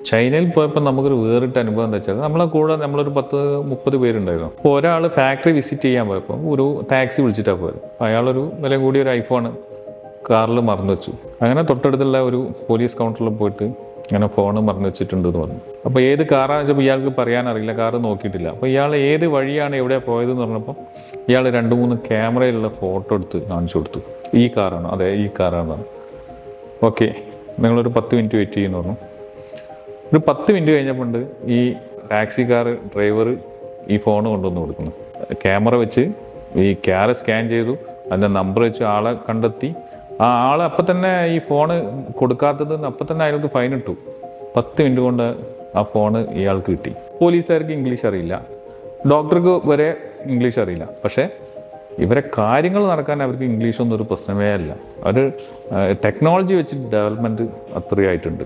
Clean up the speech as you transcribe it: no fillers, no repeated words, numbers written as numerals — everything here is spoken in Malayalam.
ചൈനയിൽ പോയപ്പോൾ നമുക്കൊരു വേറിട്ട അനുഭവം എന്താ വെച്ചാൽ നമ്മളെ കൂടെ നമ്മളൊരു 10-30 പേരുണ്ടായിരുന്നു. അപ്പോൾ ഒരാൾ ഫാക്ടറി വിസിറ്റ് ചെയ്യാൻ പോയപ്പോൾ ഒരു ടാക്സി വിളിച്ചിട്ടാണ് പോയത്. അയാളൊരു വില കൂടിയ ഒരു ഐഫോൺ കാറിൽ മറന്നു വെച്ചു. അങ്ങനെ തൊട്ടടുത്തുള്ള ഒരു പോലീസ് കൗണ്ടറിൽ പോയിട്ട് ഇങ്ങനെ ഫോൺ മറന്നു വെച്ചിട്ടുണ്ട് എന്ന് പറഞ്ഞു. അപ്പോൾ ഏത് കാറാണെന്ന് വെച്ചപ്പോൾ ഇയാൾക്ക് പറയാനറിയില്ല, കാറ് നോക്കിയിട്ടില്ല. അപ്പോൾ ഇയാൾ ഏത് വഴിയാണ് എവിടെയാണ് പോയതെന്ന് പറഞ്ഞപ്പോൾ ഇയാൾ 2-3 ക്യാമറയിലുള്ള ഫോട്ടോ എടുത്ത് കാണിച്ചു കൊടുത്തു. ഈ കാറാണോ? അതെ, ഈ കാറാണെന്നാണ്. ഓക്കെ, നിങ്ങളൊരു 10 മിനിറ്റ് വെയിറ്റ് ചെയ്യുന്നു പറഞ്ഞു. ഒരു 10 മിനിറ്റ് കഴിഞ്ഞപ്പോൾ ഈ ടാക്സിക്കാർ ഡ്രൈവർ ഈ ഫോൺ കൊണ്ടുവന്ന് കൊടുക്കുന്നു. ക്യാമറ വെച്ച് ഈ ക്യാര സ്കാൻ ചെയ്തു, അതിൻ്റെ നമ്പർ വെച്ച് ആളെ കണ്ടെത്തി. ആ ആൾ അപ്പം തന്നെ ഈ ഫോണ് കൊടുക്കാത്തത് അപ്പം തന്നെ അയാൾക്ക് ഫൈൻ ഇട്ടു. 10 മിനിറ്റ് കൊണ്ട് ആ ഫോണ് ഇയാൾക്ക് കിട്ടി. പോലീസുകാർക്ക് ഇംഗ്ലീഷ് അറിയില്ല, ഡോക്ടർക്ക് വരെ ഇംഗ്ലീഷ് അറിയില്ല. പക്ഷേ ഇവരെ കാര്യങ്ങൾ നടക്കാൻ അവർക്ക് ഇംഗ്ലീഷൊന്നും ഒരു പ്രശ്നമേ അല്ല. ഒരു ടെക്നോളജി വെച്ച് ഡെവലപ്മെൻറ്റ് അത്രയായിട്ടുണ്ട്.